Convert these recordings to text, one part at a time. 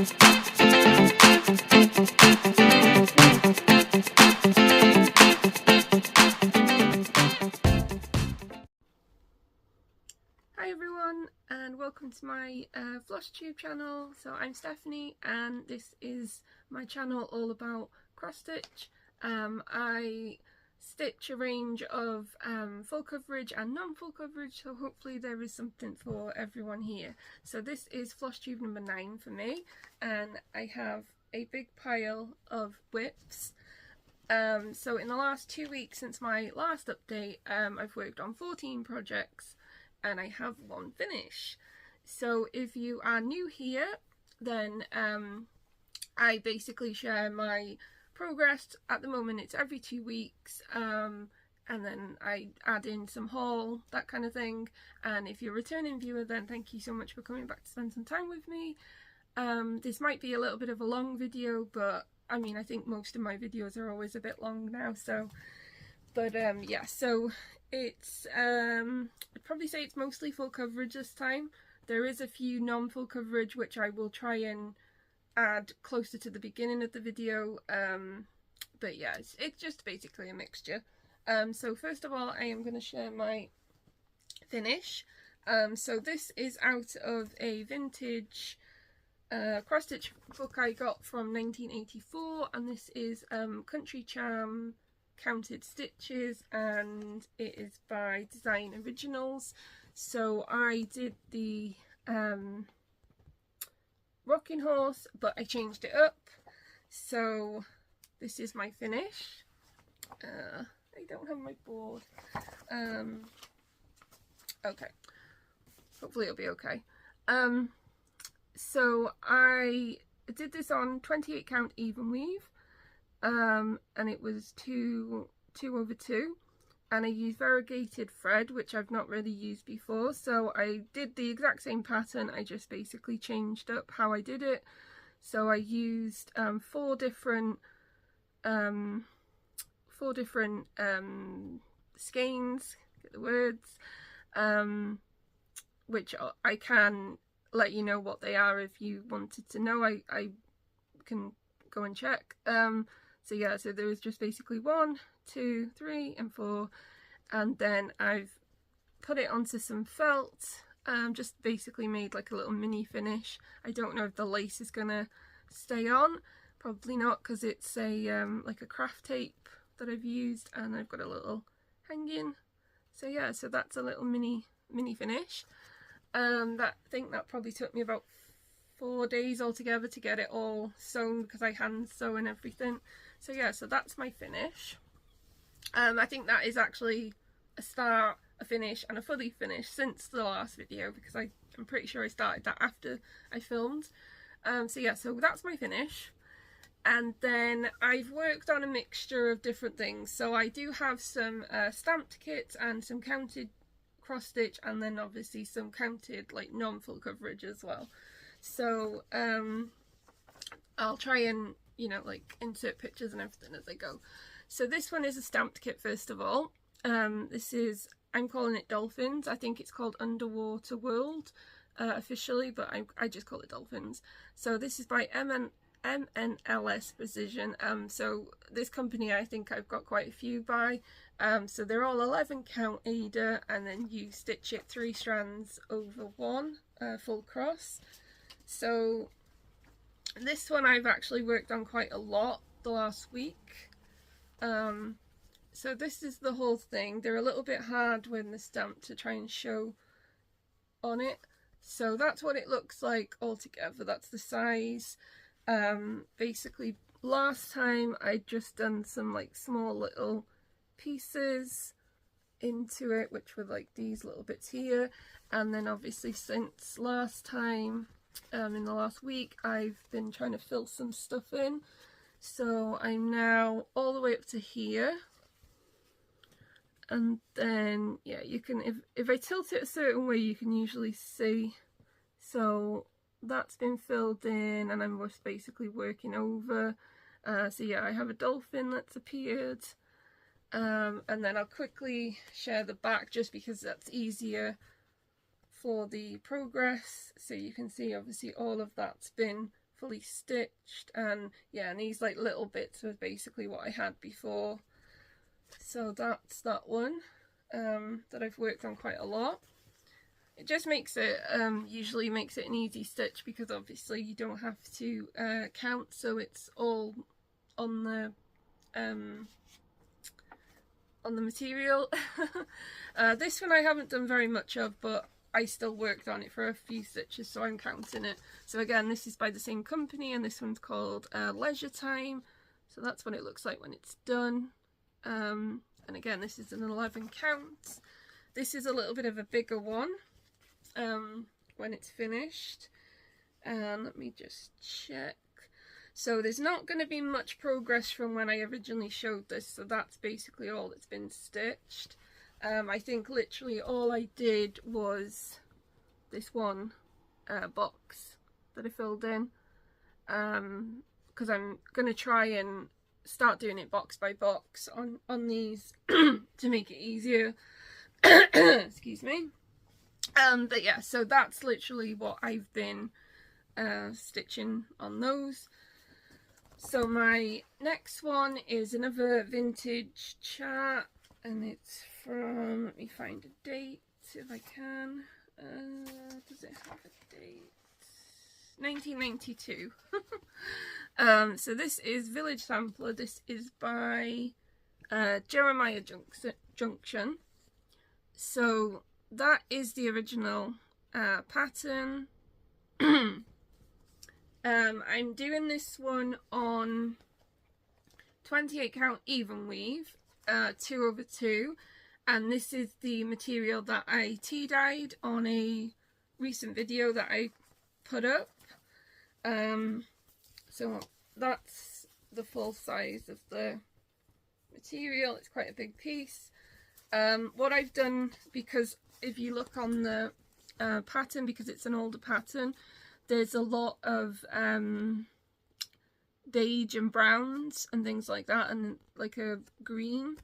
Hi everyone and welcome to my Flosstube channel. So I'm Stephanie and this is my channel all about cross stitch. I stitch a range of full coverage and non-full coverage, so hopefully there is something for everyone here. So this is Flosstube number 9 for me, and I have a big pile of whips. So in the last 2 weeks since my last update, I've worked on 14 projects and I have one finish. So if you are new here, then I basically share my progress. At the moment it's every 2 weeks, and then I add in some haul, that kind of thing. And if you're a returning viewer, then thank you so much for coming back to spend some time with me. This might be a little bit of a long video, but I mean, I think most of my videos are always a bit long now, so yeah, so it's I'd probably say it's mostly full coverage this time. There is a few non-full coverage which I will try and add closer to the beginning of the video, but yeah, it's just basically a mixture. So first of all, I am going to share my finish. So this is out of a vintage cross stitch book I got from 1984, and this is Country Charm Counted Stitches, and it is by Design Originals. So I did the rocking horse, but I changed it up. So this is my finish. I don't have my board. Okay, hopefully it'll be okay. So I did this on 28 count even weave, and it was 2/2, and I used variegated thread, which I've not really used before. So I did the exact same pattern, I just basically changed up how I did it. So I used 4 different skeins, get the words, which I can let you know what they are if you wanted to know. I can go and check. So yeah, so there was just basically 1, 2, 3 and 4, and then I've put it onto some felt, just basically made like a little mini finish. I don't know if the lace is gonna stay on, probably not, because it's a like a craft tape that I've used, and I've got a little hanging. So yeah, so that's a little mini finish. I think that probably took me about 4 days altogether to get it all sewn, because I hand sew and everything. So yeah, so that's my finish. I think that is actually a start, a finish and a fully finish since the last video, because I'm pretty sure I started that after I filmed. So yeah, so that's my finish. And then I've worked on a mixture of different things. So I do have some stamped kits and some counted cross stitch, and then obviously some counted like non-full coverage as well. So I'll try and, you know, like insert pictures and everything as I go. So this one is a stamped kit first of all. This is, I'm calling it Dolphins. I think it's called Underwater World officially, but I just call it Dolphins. So this is by MNLS Precision. So this company, I think I've got quite a few by. So they're all 11 count Ada, and then you stitch it 3 strands over 1 full cross. So this one I've actually worked on quite a lot the last week. So this is the whole thing. They're a little bit hard when they're stamped to try and show on it. So that's what it looks like all together. That's the size. Basically last time I'd just done some like small little pieces into it, which were like these little bits here, and then obviously since last time, in the last week, I've been trying to fill some stuff in. So I'm now all the way up to here, and then yeah, you can, if I tilt it a certain way, you can usually see. So that's been filled in, and I'm just basically working over. So yeah, I have a dolphin that's appeared, and then I'll quickly share the back just because that's easier for the progress. So you can see obviously all of that's been fully stitched, and yeah, and these like little bits were basically what I had before. So that's that one that I've worked on quite a lot. It just makes it, usually makes it an easy stitch because obviously you don't have to count, so it's all on the material. This one I haven't done very much of, but I still worked on it for a few stitches, so I'm counting it. So again, this is by the same company, and this one's called Leisure Time. So that's what it looks like when it's done. And again, this is an 11 count. This is a little bit of a bigger one when it's finished. And let me just check. So there's not going to be much progress from when I originally showed this, so that's basically all that's been stitched. I think literally all I did was this one box that I filled in, because I'm going to try and start doing it box by box on these to make it easier. Excuse me. But yeah, so that's literally what I've been stitching on those. So my next one is another vintage chart, and it's from, let me find a date if I can. Does it have a date? 1992. So this is Village Sampler. This is by Jeremiah Junction. So that is the original pattern. I'm doing this one on 28 count even weave, 2/2, and this is the material that I tea dyed on a recent video that I put up. So that's the full size of the material. It's quite a big piece. What I've done, because if you look on the pattern, because it's an older pattern, there's a lot of beige and browns and things like that, and like a green.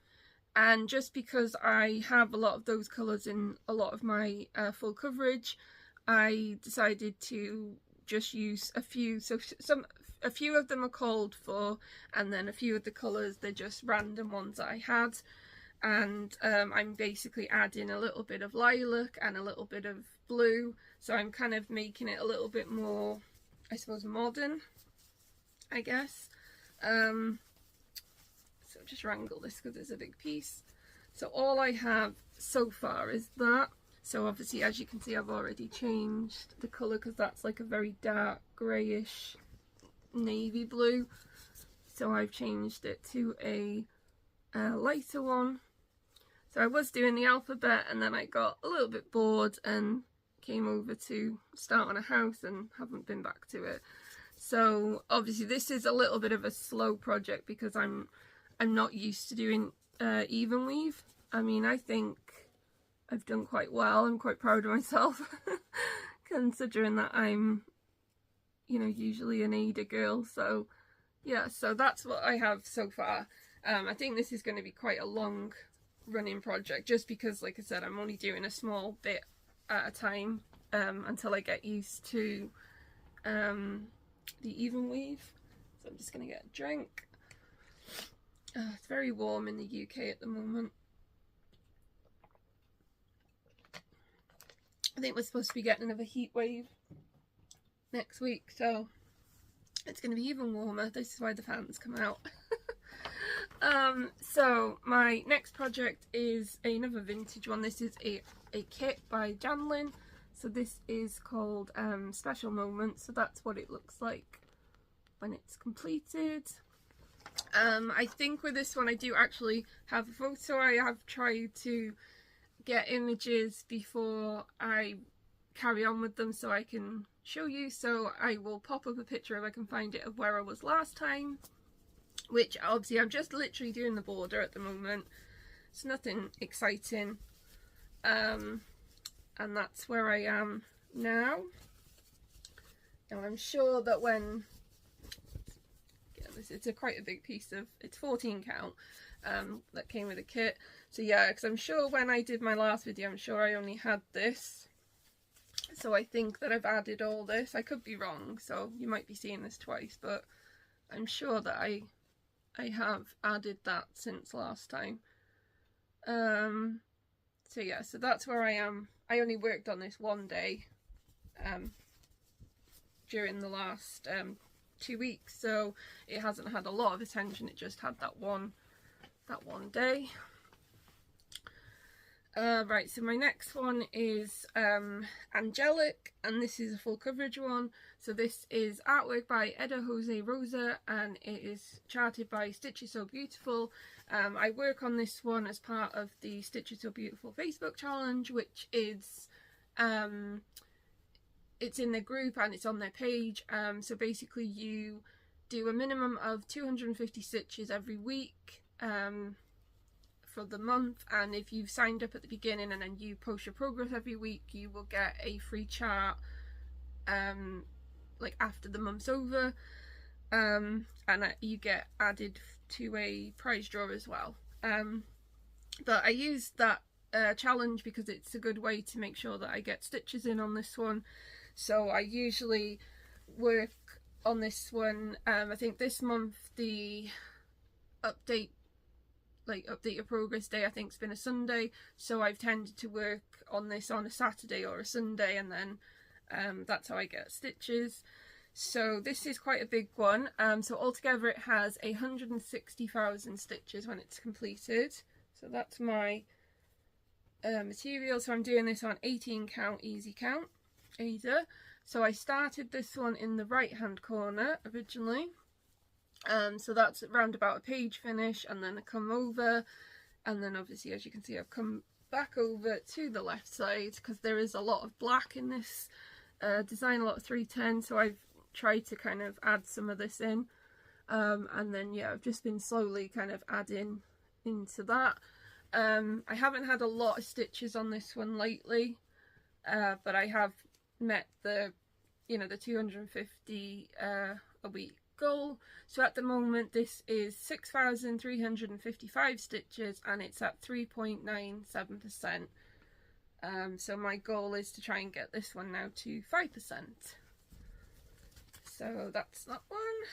And just because I have a lot of those colours in a lot of my full coverage, I decided to just use a few. So a few of them are called for, and then a few of the colours, they're just random ones that I had. And I'm basically adding a little bit of lilac and a little bit of blue, so I'm kind of making it a little bit more, I suppose, modern, I guess. So just wrangle this because it's a big piece. So all I have so far is that. So obviously, as you can see, I've already changed the colour because that's like a very dark greyish navy blue. So I've changed it to a lighter one. So I was doing the alphabet, and then I got a little bit bored and came over to start on a house and haven't been back to it. So obviously this is a little bit of a slow project because I'm not used to doing even weave. I mean, I think I've done quite well. I'm quite proud of myself considering that I'm, you know, usually an Ada girl. So yeah, so that's what I have so far. I think this is going to be quite a long running project, just because, like I said, I'm only doing a small bit at a time until I get used to the even weave. So I'm just going to get a drink. It's very warm in the UK at the moment. I think we're supposed to be getting another heat wave next week, so it's going to be even warmer. This is why the fans come out. So my next project is another vintage one. This is a kit by Janlyn. So this is called Special Moments. So that's what it looks like when it's completed. I think with this one I do actually have a photo. I have tried to get images before I carry on with them so I can show you. So I will pop up a picture if I can find it of where I was last time. Which obviously I'm just literally doing the border at the moment. It's nothing exciting. And that's where I am now. And I'm sure that when, yeah, it's quite a big piece of, it's 14 count that came with a kit. So yeah, because I'm sure when I did my last video, I'm sure I only had this. So I think that I've added all this. I could be wrong, so you might be seeing this twice, but I'm sure that I have added that since last time. So yeah, so that's where I am. I only worked on this one day during the last 2 weeks, so it hasn't had a lot of attention. It just had that one day. Right, so my next one is Angelic, and this is a full coverage one. So this is artwork by Eda Jose Rosa, and it is charted by Stitch Is So Beautiful. I work on this one as part of the Stitch Is So Beautiful Facebook challenge, which is it's in the group and it's on their page. So basically you do a minimum of 250 stitches every week for the month, and if you've signed up at the beginning and then you post your progress every week, you will get a free chart like after the month's over, and you get added to a prize draw as well. But I used that challenge because it's a good way to make sure that I get stitches in on this one. So I usually work on this one, I think this month the update your progress day I think's been a Sunday, so I've tended to work on this on a Saturday or a Sunday, and then that's how I get stitches. So this is quite a big one. So altogether it has 160,000 stitches when it's completed. So that's my material. So I'm doing this on 18 count easy count Ada. So I started this one in the right hand corner originally. So that's around about a page finish, and then I come over, and then obviously as you can see I've come back over to the left side because there is a lot of black in this design, a lot of 310, so I've tried to kind of add some of this in, and then yeah, I've just been slowly kind of adding into that. I haven't had a lot of stitches on this one lately, but I have met the 250 a week goal. So at the moment this is 6,355 stitches and it's at 3.97%. So my goal is to try and get this one now to 5%. So that's that one.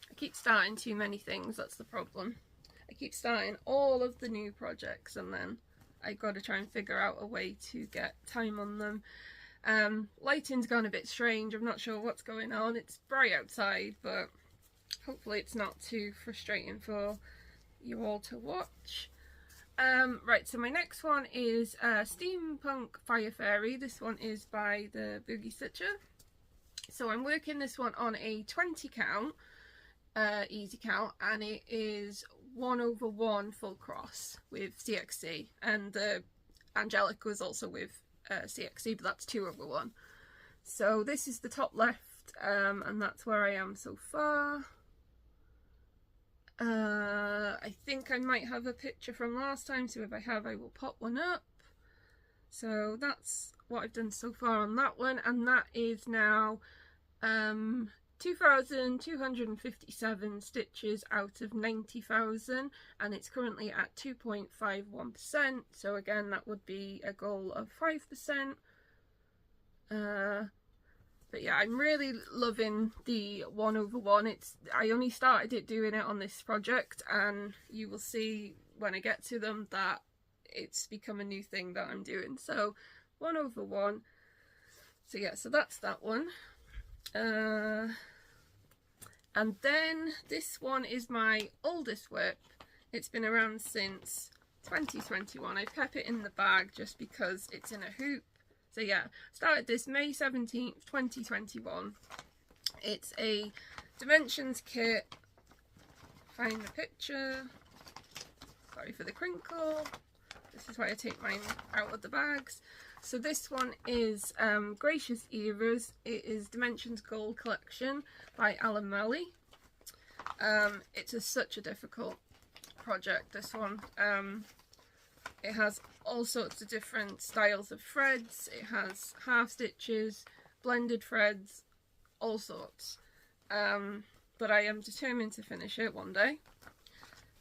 I keep starting too many things, that's the problem. I keep starting all of the new projects and then I got to try and figure out a way to get time on them. Lighting's gone a bit strange, I'm not sure what's going on. It's bright outside, but hopefully it's not too frustrating for you all to watch. Right, so my next one is Steampunk Fire Fairy. This one is by the Boogie Stitcher. So I'm working this one on a 20 count, easy count, and it is 1/1 full cross with CXC, and Angelic was also with CXC, but that's 2/1. So this is the top left, and that's where I am so far. I think I might have a picture from last time, so if I have I will pop one up. So that's what I've done so far on that one, and that is now 2,257 stitches out of 90,000, and it's currently at 2.51%. So again, that would be a goal of 5%. But yeah, I'm really loving the 1/1. I only started doing it on this project, and you will see when I get to them that it's become a new thing that I'm doing. So 1/1. So yeah, so that's that one. And then this one is my oldest whip. It's been around since 2021. I've kept it in the bag just because it's in a hoop. So yeah, started this May 17th, 2021. It's a Dimensions kit. Find the picture. Sorry for the crinkle. This is why I take mine out of the bags. So this one is Gracious Eras. It is Dimensions Gold Collection by Alan Malley. It's such a difficult project, this one. It has all sorts of different styles of threads. It has half stitches, blended threads, all sorts. But I am determined to finish it one day.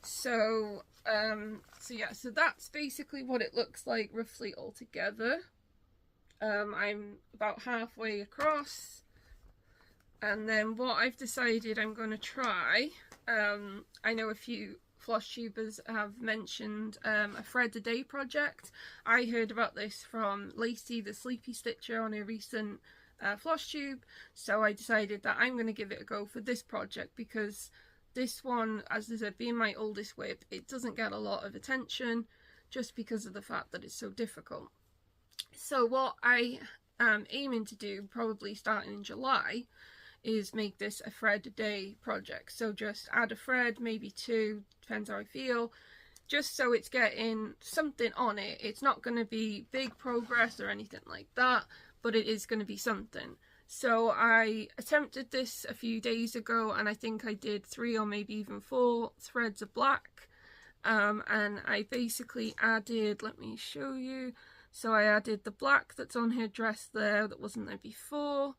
So yeah, so that's basically what it looks like roughly all together. I'm about halfway across, and then what I've decided I'm going to try, I know a few Flosstubers have mentioned a thread a day project. I heard about this from Lacey the Sleepy Stitcher on a recent Flosstube, so I decided that I'm going to give it a go for this project, because this one, as I said, being my oldest whip, it doesn't get a lot of attention just because of the fact that it's so difficult. So what I am aiming to do, probably starting in July, is make this a thread a day project. So just add a thread, maybe 2, depends how I feel, just so it's getting something on it. It's not going to be big progress or anything like that, but it is going to be something. So I attempted this a few days ago, and I think I did 3 or maybe even 4 threads of black, and I basically added, let me show you, so I added the black that's on her dress there that wasn't there before.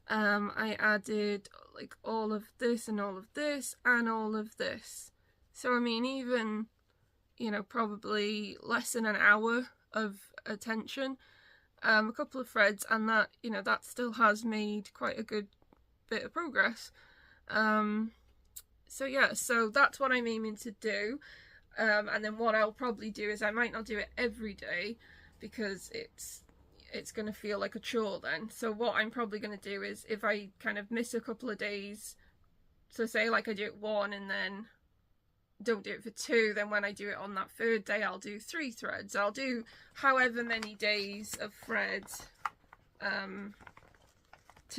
I added like all of this and all of this and all of this. So I mean, even, you know, probably less than an hour of attention, a couple of threads, and that, you know, that still has made quite a good bit of progress. So yeah, so that's what I'm aiming to do. And then what I'll probably do is I might not do it every day, because it's going to feel like a chore then. So what I'm probably going to do is, if I kind of miss a couple of days, so say like I do it 1 and then don't do it for 2, then when I do it on that 3rd day, I'll do 3 threads. I'll do however many days of threads to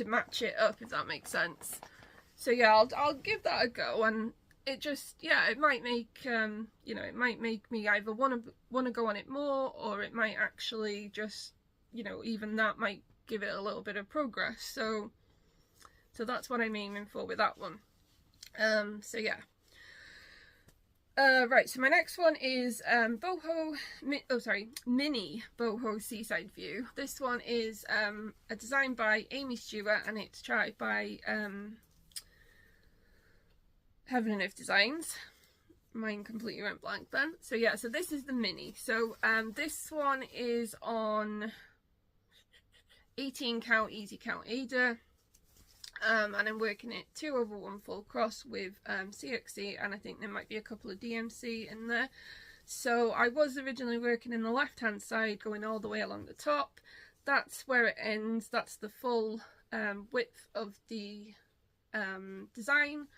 match it up, if that makes sense. So yeah, I'll give that a go, and it just, yeah, it might make you know, it might make me either want to go on it more, or it might actually just, you know, even that might give it a little bit of progress. So that's what I'm aiming for with that one. So yeah. Right, so my next one is Mini Boho Seaside View. This one is a design by Amy Stewart, and it's charted by Heaven and Earth Designs. Mine completely went blank then. So yeah, so this is the mini. So this one is on 18 count easy count Ada, and I'm working it 2/1 full cross with CXC, and I think there might be a couple of DMC in there. So I was originally working in the left hand side, going all the way along the top. That's where it ends. That's the full width of the design.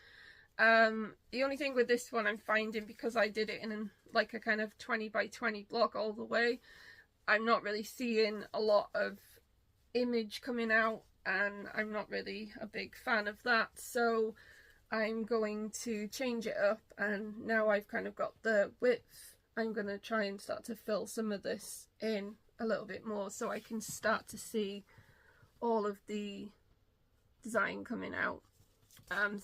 The only thing with this one I'm finding, because I did it in like a kind of 20 by 20 block all the way, I'm not really seeing a lot of image coming out, and I'm not really a big fan of that. So I'm going to change it up, and now I've kind of got the width, I'm going to try and start to fill some of this in a little bit more, so I can start to see all of the design coming out.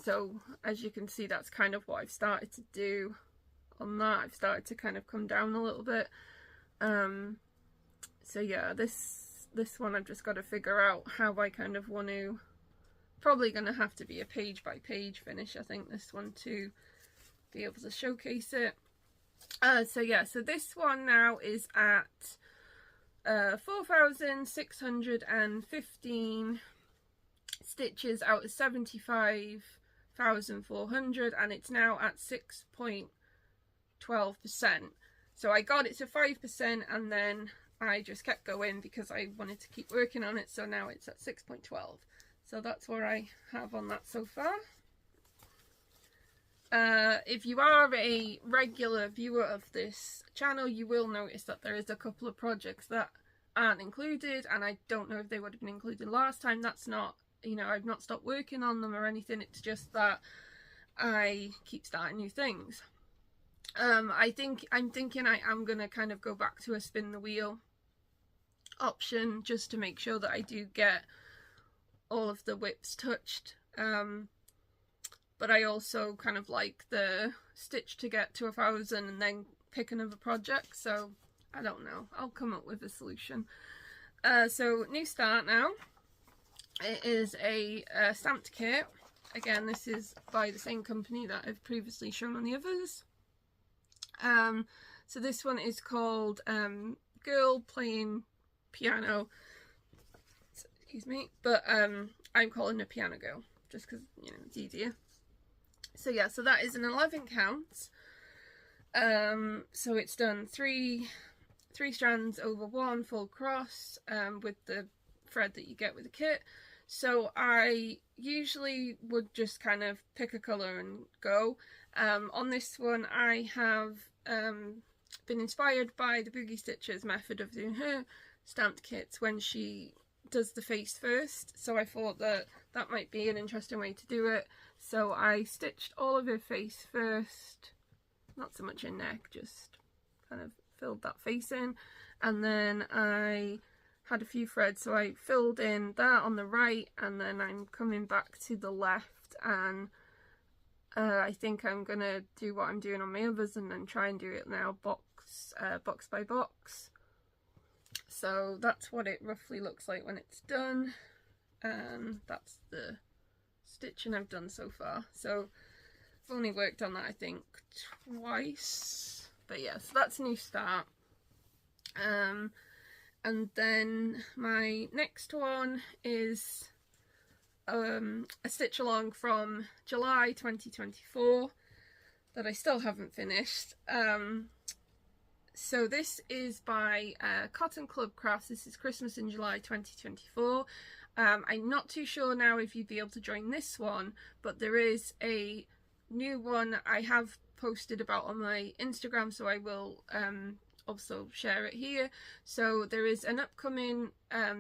So as you can see, that's kind of what I've started to do on that. I've started to kind of come down a little bit. So yeah, this one I've just got to figure out how I kind of want to, probably going to have to be a page by page finish, I think, this one, to be able to showcase it. So yeah, so this one now is at 4,615 stitches out of 75,400, and it's now at 6.12%. So I got it to 5%, and then I just kept going because I wanted to keep working on it, so now it's at 6.12. So that's where I have on that so far. If you are a regular viewer of this channel, you will notice that there is a couple of projects that aren't included, and I don't know if they would have been included last time. That's not, you know, I've not stopped working on them or anything, it's just that I keep starting new things. I'm thinking I am going to kind of go back to a spin the wheel option, just to make sure that I do get all of the whips touched. But I also kind of like the stitch to get to 1,000 and then pick another project, so I don't know, I'll come up with a solution. So new start now. It is a stamped kit. Again, this is by the same company that I've previously shown on the others. So this one is called Girl Playing Piano. excuse me, but I'm calling her Piano Girl just because, you know, it's easier. So yeah, so that is an 11 count. So it's done three strands over 1 full cross with the thread that you get with the kit. So I usually would just kind of pick a colour and go. On this one I have been inspired by the Boogie Stitcher's method of doing her stamped kits when she does the face first, so I thought that that might be an interesting way to do it. So I stitched all of her face first, not so much her neck, just kind of filled that face in, and then I had a few threads, so I filled in that on the right, and then I'm coming back to the left, and I think I'm gonna do what I'm doing on my others and then try and do it now box by box. So that's what it roughly looks like when it's done, and that's the stitching I've done so far. So I've only worked on that I think twice, but yeah, so that's a new start. And then my next one is a stitch along from July 2024 that I still haven't finished. So this is by Cotton Club Crafts. This is Christmas in July 2024. I'm not too sure now if you'd be able to join this one, but there is a new one I have posted about on my Instagram, so I will also share it here. So there is an upcoming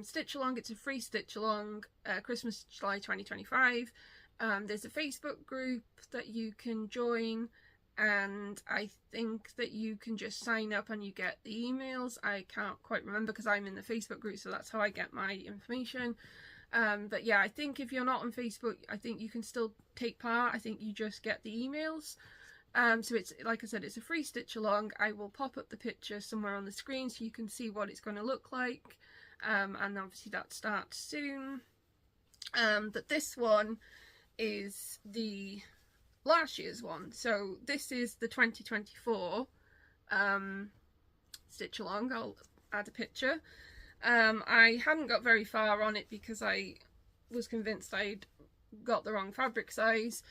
stitch along. It's a free stitch along, Christmas July 2025. There's a Facebook group that you can join, and I think that you can just sign up and you get the emails. I can't quite remember because I'm in the Facebook group, so that's how I get my information. But yeah, I think if you're not on Facebook, I think you can still take part. I think you just get the emails. So it's, like I said, it's a free stitch along. I will pop up the picture somewhere on the screen so you can see what it's going to look like. And obviously that starts soon. But this one is the last year's one. So this is the 2024 stitch along. I'll add a picture. I hadn't got very far on it because I was convinced I'd got the wrong fabric size.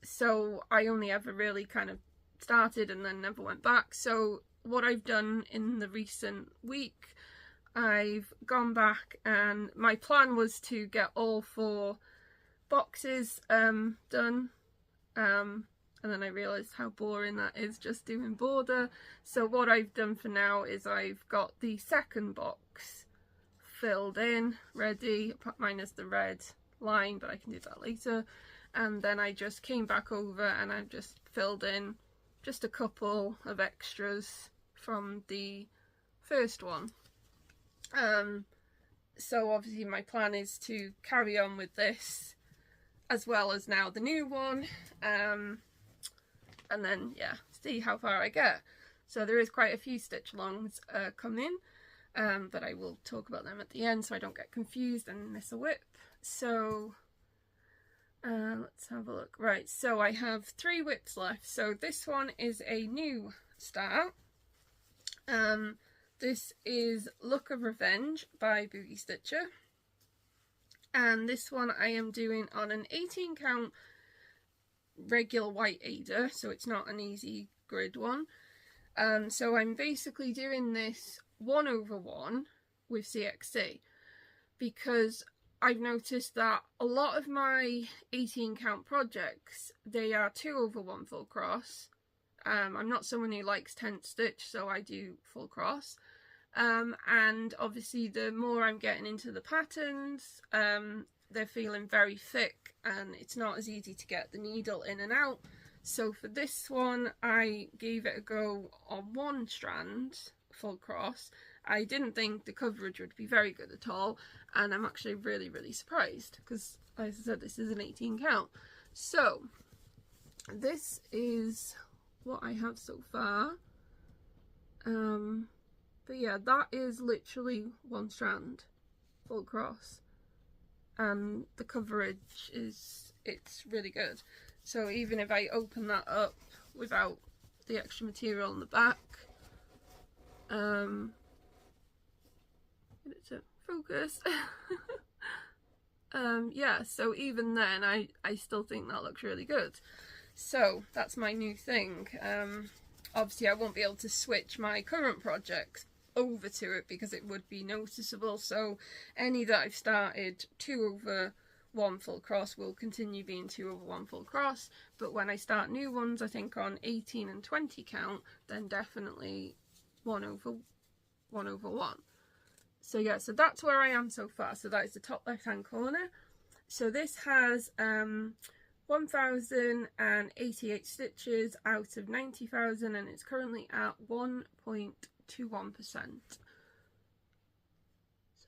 So I only ever really kind of started and then never went back. So what I've done in the recent week, I've gone back, and my plan was to get all 4 boxes done, and then I realised how boring that is just doing border. So what I've done for now is I've got the second box filled in, ready, minus the red line, but I can do that later. And then I just came back over and I've just filled in just a couple of extras from the first one. So obviously my plan is to carry on with this as well as now the new one, and then yeah, see how far I get. So there is quite a few stitch alongs coming, but I will talk about them at the end so I don't get confused and miss a whip. So let's have a look. Right, so I have 3 whips left. So this one is a new start. This is Look of Revenge by Boogie Stitcher. And this one I am doing on an 18 count regular white Ada, so it's not an easy grid one. So I'm basically doing this 1/1 with CXC because I've noticed that a lot of my 18 count projects, they are 2/1 full cross. I'm not someone who likes tent stitch, so I do full cross. And obviously the more I'm getting into the patterns, they're feeling very thick and it's not as easy to get the needle in and out. So for this one, I gave it a go on 1 strand, full cross. I didn't think the coverage would be very good at all, and I'm actually really, really surprised because, as I said, this is an 18 count. So this is what I have so far. But yeah, that is literally 1 strand, full cross, and the coverage is, it's really good. So even if I open that up without the extra material on the back, it's at focus. Yeah, so even then I still think that looks really good. So that's my new thing. Obviously I won't be able to switch my current projects over to it because it would be noticeable, so any that I've started 2/1 full cross will continue being 2/1 full cross, but when I start new ones, I think on 18 and 20 count, then definitely 1/1. So yeah, so that's where I am so far. So that is the top left hand corner. So this has 1088 stitches out of 90,000, and it's currently at 1.21%.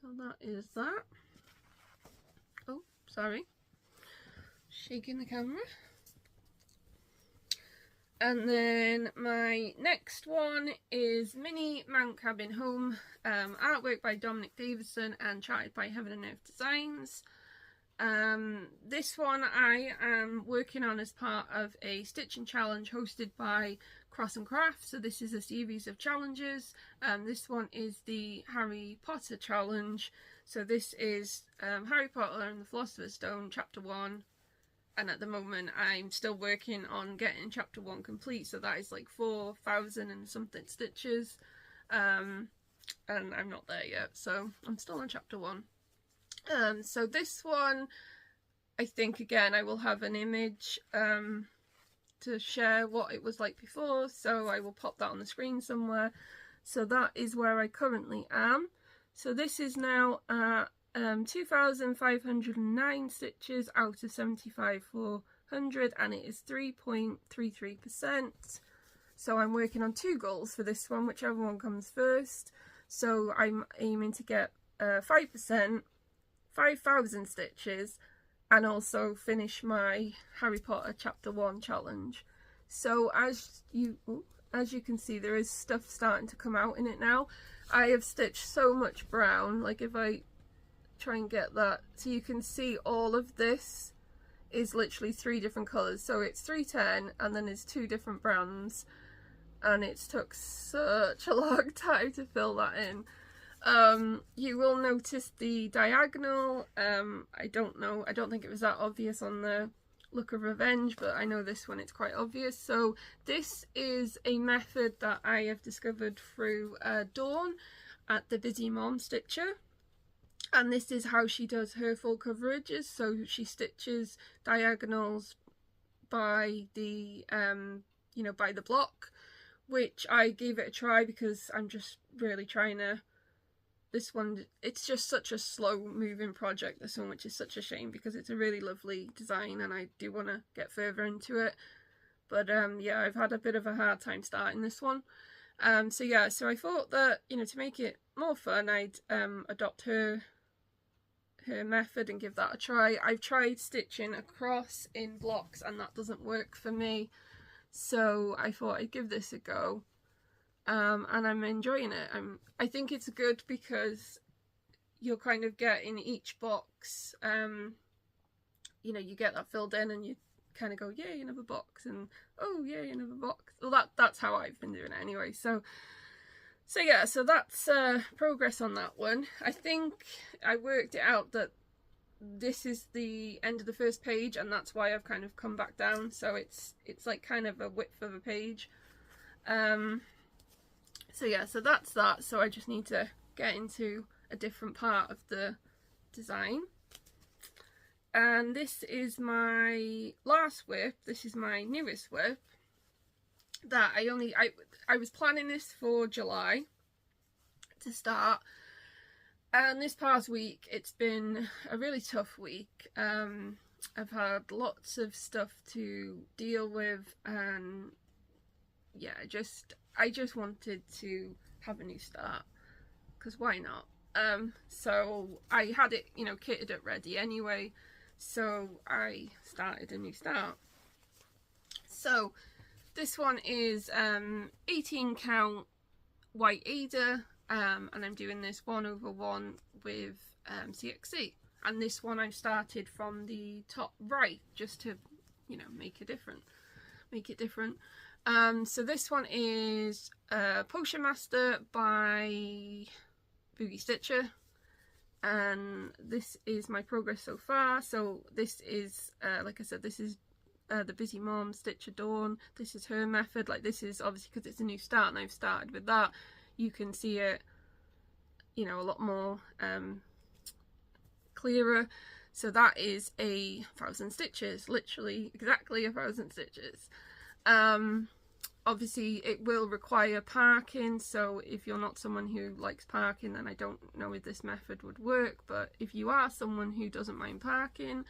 So that is that. Oh, sorry. Shaking the camera. And then my next one is Mini Mount Cabin Home, artwork by Dominic Davison and charted by Heaven and Earth Designs. This one I am working on as part of a stitching challenge hosted by Cross and Craft. So this is a series of challenges. This one is the Harry Potter challenge. So this is Harry Potter and the Philosopher's Stone chapter 1. And at the moment I'm still working on getting chapter 1 complete, so that is like 4,000 and something stitches, and I'm not there yet, so I'm still on chapter 1. So this one, I think again I will have an image to share what it was like before, so I will pop that on the screen somewhere. So that is where I currently am. So this is now 2,509 stitches out of 75,400, and it is 3.33%. So I'm working on 2 goals for this one, whichever one comes first. So I'm aiming to get 5%, 5,000 stitches, and also finish my Harry Potter chapter 1 challenge. So as you can see, there is stuff starting to come out in it now. I have stitched so much brown, like if I try and get that, so you can see all of this is literally 3 different colours. So it's 310 and then it's 2 different browns, and it's took such a long time to fill that in. You will notice the diagonal. I don't think it was that obvious on the Look of Revenge, but I know this one it's quite obvious. So this is a method that I have discovered through Dawn at the Busy Mom Stitcher. And this is how she does her full coverages. So she stitches diagonals by the by the block, which I gave it a try because I'm just really trying to. This one, it's just such a slow moving project, this one, which is such a shame because it's a really lovely design and I do want to get further into it. But yeah, I've had a bit of a hard time starting this one. So yeah, so I thought that, to make it more fun, I'd adopt her method and give that a try. I've tried stitching across in blocks and that doesn't work for me, so I thought I'd give this a go, and I'm enjoying it. I think it's good because you'll kind of get in each box, you get that filled in and you kind of go, yay, another box, and oh yay, another box. Well, that's how I've been doing it anyway. So yeah, so that's progress on that one. I think I worked it out that this is the end of the first page, and that's why I've kind of come back down. So it's like kind of a width of a page. So yeah, so that's that. So I just need to get into a different part of the design. And this is my last whip. This is my newest whip. That I was planning this for July to start, and this past week it's been a really tough week. I've had lots of stuff to deal with, and yeah, I just wanted to have a new start, because why not? So I had it, kitted up ready anyway, so I started a new start. So this one is 18 count white Ada, and I'm doing this 1/1 with CXC. And this one I've started from the top right just to, make it different. So this one is Potion Master by Boogie Stitcher. and this is my progress so far. So this is like I said, this is the Busy Mom Stitch of Dawn. This is her method. Like, this is obviously because it's a new start and I've started with that, you can see it, you know, a lot more clearer. So that is 1,000 stitches, literally exactly 1,000 stitches. Obviously it will require parking, so if you're not someone who likes parking, then I don't know if this method would work, but if you are someone who doesn't mind parking,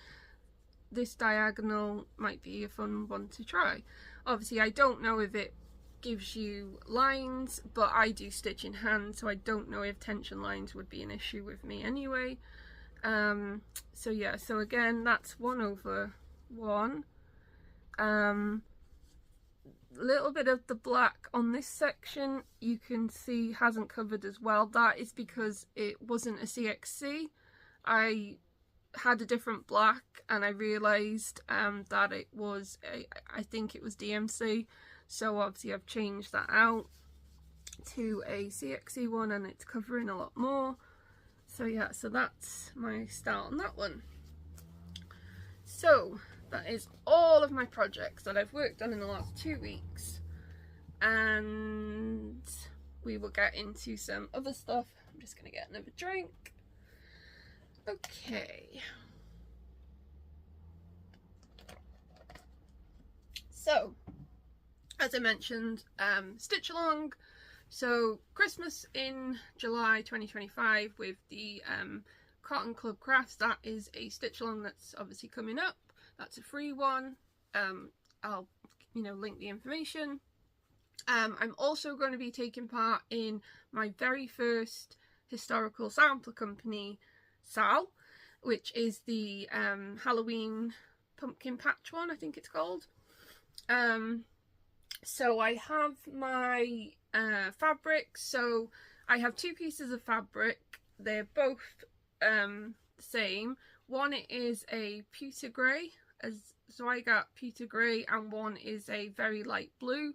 this diagonal might be a fun one to try. Obviously I don't know if it gives you lines, but I do stitch in hand, so I don't know if tension lines would be an issue with me anyway. So yeah, so again, that's 1 over 1. Little bit of the black on this section you can see hasn't covered as well. That is because it wasn't a CXC. I had a different black and I realised that it was I think it was DMC, so obviously I've changed that out to a CXC one and it's covering a lot more. So yeah, so that's my start on that one. So that is all of my projects that I've worked on in the last 2 weeks, and we will get into some other stuff. I'm just gonna get another drink. Okay. So, as I mentioned, stitch along. So Christmas in July 2025 with the Cotton Club Crafts, that is a stitch along that's obviously coming up. That's a free one. I'll, you know, link the information. I'm also going to be taking part in my very first historical sampler company, SAL, which is the Halloween pumpkin patch one, I think it's called. So I have my fabric. So I have 2 pieces of fabric. They're both the same. One is a pewter grey, so I got pewter grey, and one is a very light blue.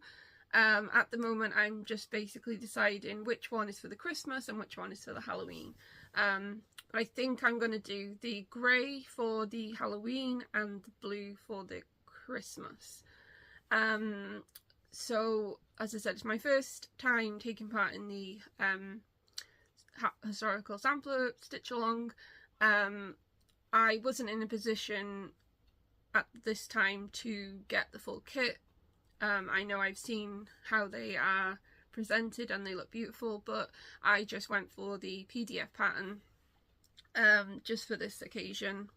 At the moment I'm just basically deciding which one is for the Christmas and which one is for the Halloween. But I think I'm going to do the grey for the Halloween and the blue for the Christmas. So as I said, it's my first time taking part in the historical sampler stitch along. I wasn't in a position at this time to get the full kit. I know I've seen how they are presented and they look beautiful, but I just went for the PDF pattern just for this occasion,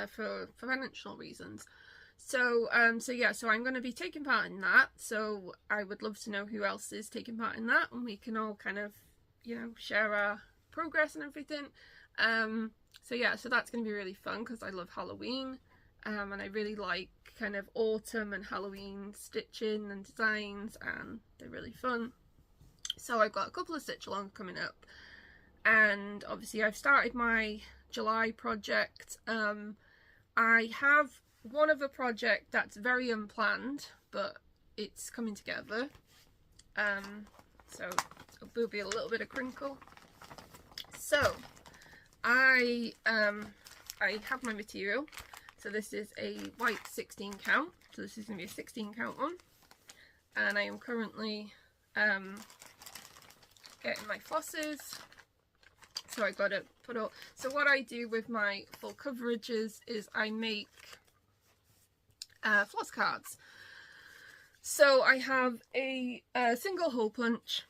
for financial reasons. So yeah, so I'm going to be taking part in that, so I would love to know who else is taking part in that, and we can all kind of, you know, share our progress and everything. So yeah, so that's going to be really fun because I love Halloween, and I really like kind of autumn and Halloween stitching and designs, and they're really fun. So I've got a couple of stitch along coming up, and obviously I've started my July project. I have one other project that's very unplanned, but it's coming together. So there'll be a little bit of crinkle. So I have my material. So this is a white 16 count. So this is going to be a 16 count one. And I am currently getting my flosses. So I got to put up. So what I do with my full coverages is I make floss cards. So I have a single hole punch,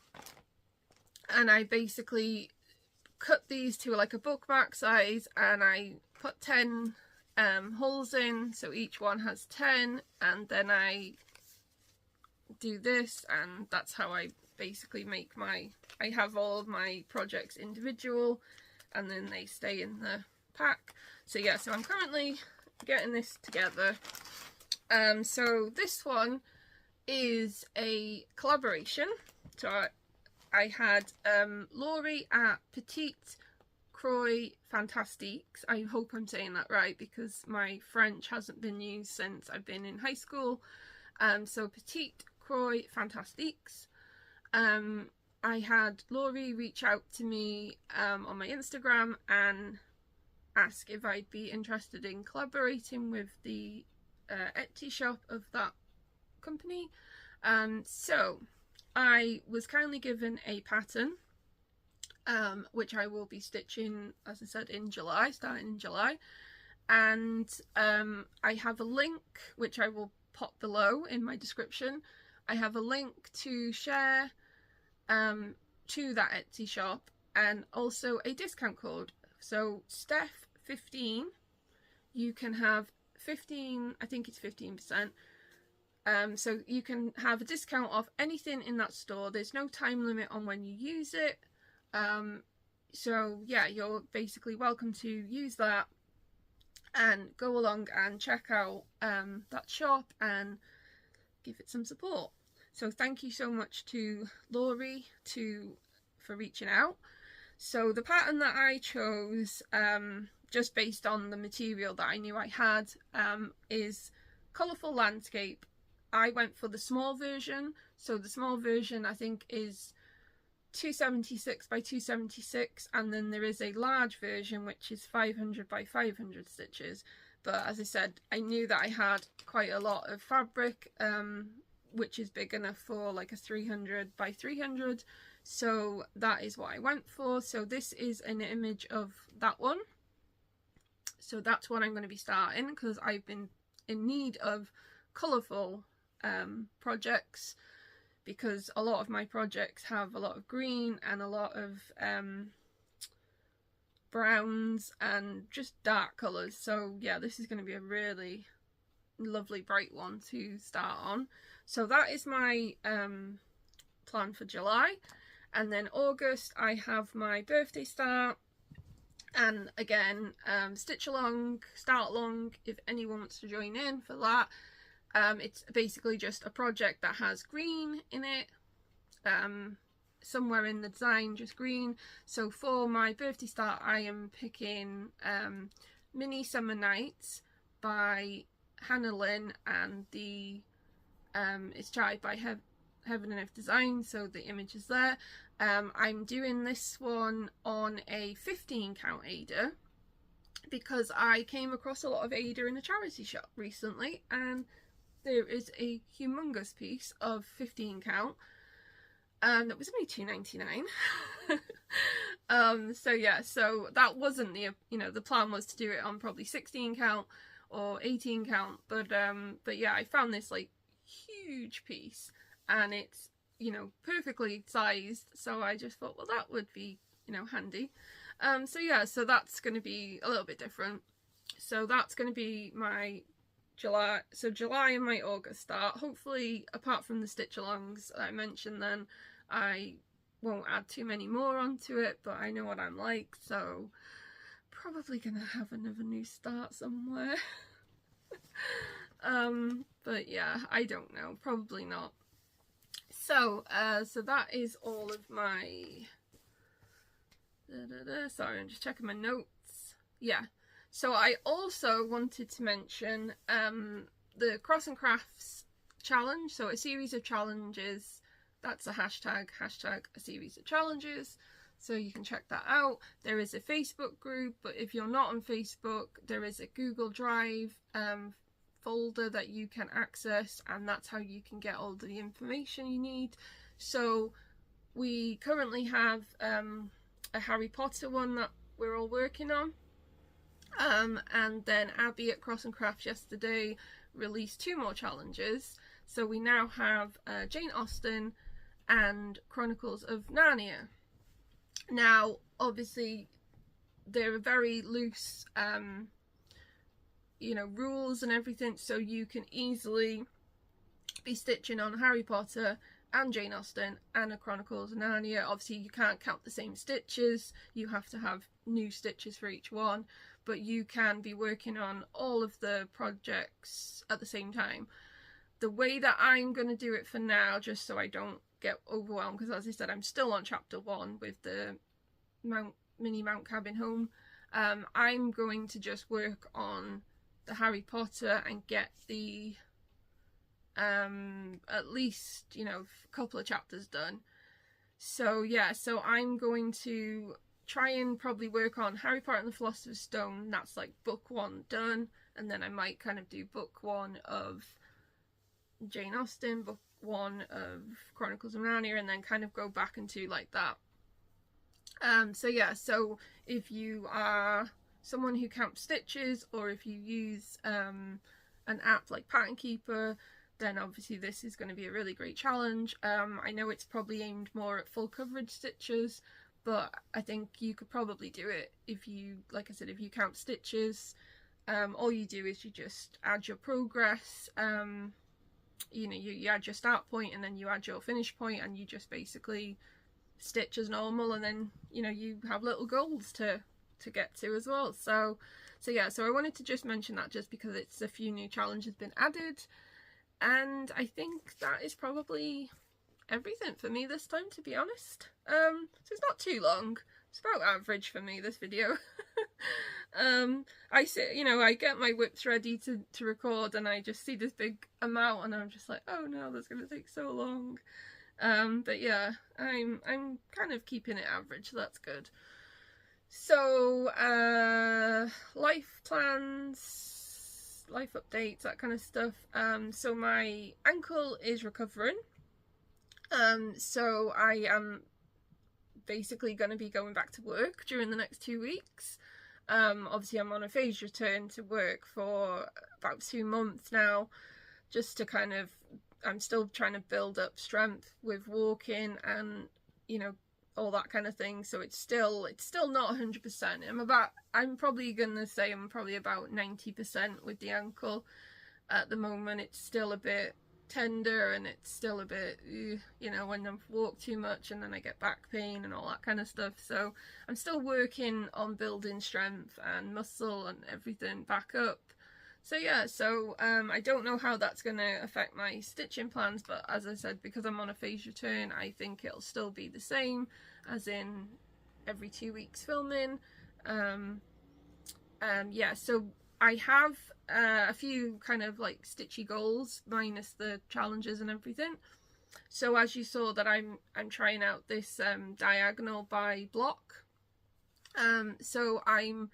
and I basically cut these to like a bookmark size, and I put 10 holes in, so each one has 10, and then I do this, and that's how I basically make my, I have all of my projects individual, and then they stay in the pack. So yeah, so I'm currently getting this together. So this one is a collaboration. So I had Laurie at Petite Croix Fantastiques. I hope I'm saying that right because my French hasn't been used since I've been in high school. So Petite Croix Fantastiques. I had Laurie reach out to me on my Instagram and ask if I'd be interested in collaborating with the Etsy shop of that company. So I was kindly given a pattern, which I will be stitching, as I said, in July, starting in July. And I have a link, which I will pop below in my description. I have a link to share to that Etsy shop, and also a discount code. So Steph.15, you can have 15, I think it's 15%. So you can have a discount off anything in that store. There's no time limit on when you use it. So yeah, you're basically welcome to use that and go along and check out that shop and give it some support. So thank you so much to Laurie for reaching out. So the pattern that I chose, just based on the material that I knew I had, is Colourful Landscape. I went for the small version. So the small version I think is 276 by 276, and then there is a large version which is 500 by 500 stitches. But as I said, I knew that I had quite a lot of fabric, which is big enough for like a 300 by 300, so that is what I went for. So this is an image of that one, so that's what I'm going to be starting, because I've been in need of colourful projects, because a lot of my projects have a lot of green and a lot of browns and just dark colours. So yeah, this is going to be a really lovely bright one to start on. So that is my plan for July. And then August, I have my birthday start, and again, stitch along, start along if anyone wants to join in for that. It's basically just a project that has green in it, somewhere in the design just green. So for my birthday start, I am picking Mini Summer Nights by Janlynn, and the it's charted by Heaven and Earth Design, so the image is there. I'm doing this one on a 15 count Ada, because I came across a lot of Ada in a charity shop recently, and there is a humongous piece of 15 count, and it was only $2.99. So yeah, so that wasn't the, you know, the plan was to do it on probably 16 count or 18 count, but yeah, I found this like huge piece, and it's, you know, perfectly sized, so I just thought, well, that would be, you know, handy. So yeah, so that's going to be a little bit different. So that's going to be my July. So July and my August start. Hopefully, apart from the stitch alongs I mentioned, then I won't add too many more onto it, but I know what I'm like, so probably gonna have another new start somewhere. But yeah, I don't know, probably not. So so that is all of my sorry, I'm just checking my notes. Yeah, so I also wanted to mention the Cross and Crafts challenge. So a series of challenges, that's a hashtag a series of challenges, so you can check that out. There is a Facebook group, but if you're not on Facebook, there is a Google Drive folder that you can access, and that's how you can get all the information you need. So we currently have a Harry Potter one that we're all working on, and then Abby at Cross and Crafts yesterday released 2 more challenges. So we now have Jane Austen and Chronicles of Narnia. Now obviously they're very loose you know, rules and everything, so you can easily be stitching on Harry Potter and Jane Austen and a Chronicles of Narnia. Obviously you can't count the same stitches, you have to have new stitches for each one, but you can be working on all of the projects at the same time. The way that I'm going to do it for now, just so I don't get overwhelmed, because as I said, I'm still on chapter 1 with the mini Mount Cabin Home, I'm going to just work on the Harry Potter and get the at least, you know, a couple of chapters done. So yeah, so I'm going to try and probably work on Harry Potter and the Philosopher's Stone. That's like book 1 done, and then I might kind of do book 1 of Jane Austen, book 1 of Chronicles of Narnia, and then kind of go back into like that. So yeah, so if you are someone who counts stitches, or if you use an app like Pattern Keeper, then obviously this is going to be a really great challenge. I know it's probably aimed more at full coverage stitches, but I think you could probably do it if you, like I said, if you count stitches. All you do is you just add your progress. You know, you add your start point, and then you add your finish point, and you just basically stitch as normal, and then, you know, you have little goals to get to as well. So yeah, so I wanted to just mention that just because it's a few new challenges been added, and I think that is probably everything for me this time, to be honest. So it's not too long. It's about average for me, this video. I sit, you know, I get my whips ready to record, and I just see this big amount, and I'm just like, oh no, that's gonna take so long. But yeah, I'm kind of keeping it average, so that's good. So life plans, life updates, that kind of stuff. So my ankle is recovering. So I am basically going to be going back to work during the next 2 weeks. Obviously I'm on a phased return to work for about 2 months now, just to kind of, I'm still trying to build up strength with walking and, you know, all that kind of thing. So it's still not 100%. I'm probably gonna say I'm probably about 90% with the ankle at the moment. It's still a bit tender, and it's still a bit, you know, when I've walked too much and then I get back pain and all that kind of stuff. So I'm still working on building strength and muscle and everything back up. So yeah, so I don't know how that's going to affect my stitching plans, but as I said, because I'm on a phased return, I think it'll still be the same, as in every 2 weeks filming. Yeah, so I have a few kind of like stitchy goals, minus the challenges and everything. So as you saw, that I'm trying out this diagonal by block. So I'm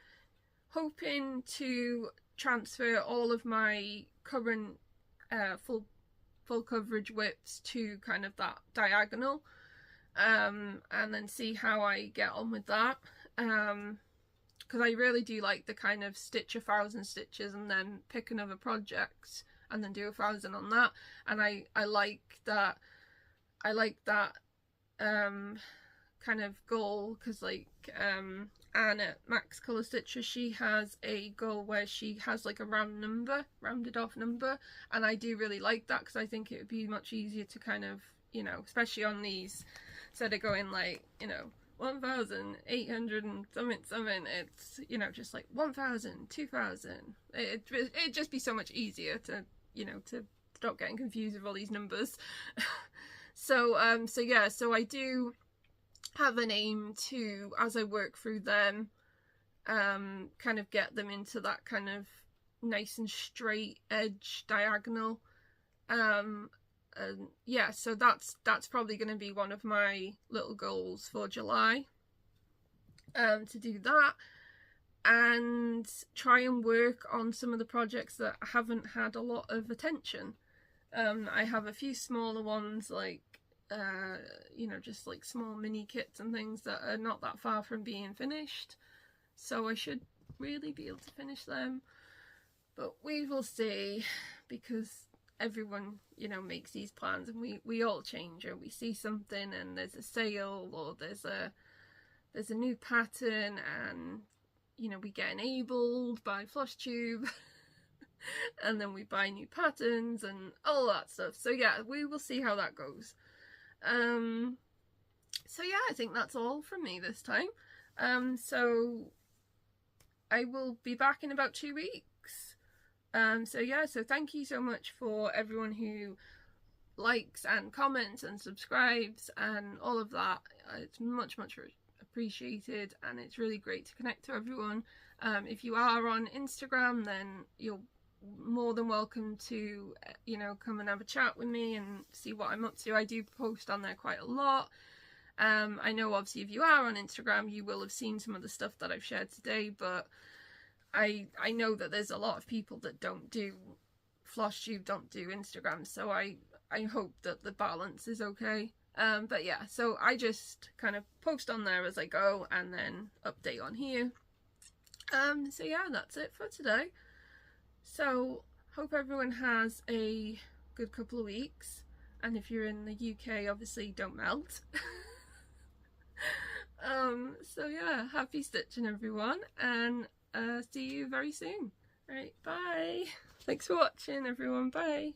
hoping to transfer all of my current full coverage whips to kind of that diagonal, and then see how I get on with that, because I really do like the kind of stitch 1,000 stitches and then pick another project and then do 1,000 on that. And I like that kind of goal, because like Anne at Max Colour Stitcher, she has a goal where she has like a rounded off number, and I do really like that, because I think it would be much easier to kind of, you know, especially on these, instead of going like, you know, 1,800 and something, it's, you know, just like 1,000, 2,000. It'd just be so much easier to, you know, to stop getting confused with all these numbers. So yeah, so I do have an aim to, as I work through them, kind of get them into that kind of nice and straight edge diagonal. Yeah, so that's probably going to be one of my little goals for July, to do that, and try and work on some of the projects that haven't had a lot of attention. I have a few smaller ones, like you know, just like small mini kits and things that are not that far from being finished, so I should really be able to finish them, but we will see, because everyone, you know, makes these plans, and we all change, or we see something and there's a sale, or there's a new pattern, and, you know, we get enabled by Flosstube and then we buy new patterns and all that stuff. So yeah, we will see how that goes. So yeah, I think that's all from me this time. So I will be back in about 2 weeks. So yeah, so thank you so much for everyone who likes and comments and subscribes and all of that. It's much appreciated, and it's really great to connect to everyone. If you are on Instagram, then you're more than welcome to, you know, come and have a chat with me and see what I'm up to. I do post on there quite a lot, I know obviously if you are on Instagram, you will have seen some of the stuff that I've shared today, but I know that there's a lot of people that don't do Flosstube, don't do Instagram, so I hope that the balance is okay. But yeah, so I just kind of post on there as I go and then update on here. So yeah, that's it for today. So hope everyone has a good couple of weeks, and if you're in the UK, obviously don't melt. So yeah, happy stitching everyone, and see you very soon. Alright, bye. Thanks for watching everyone, bye.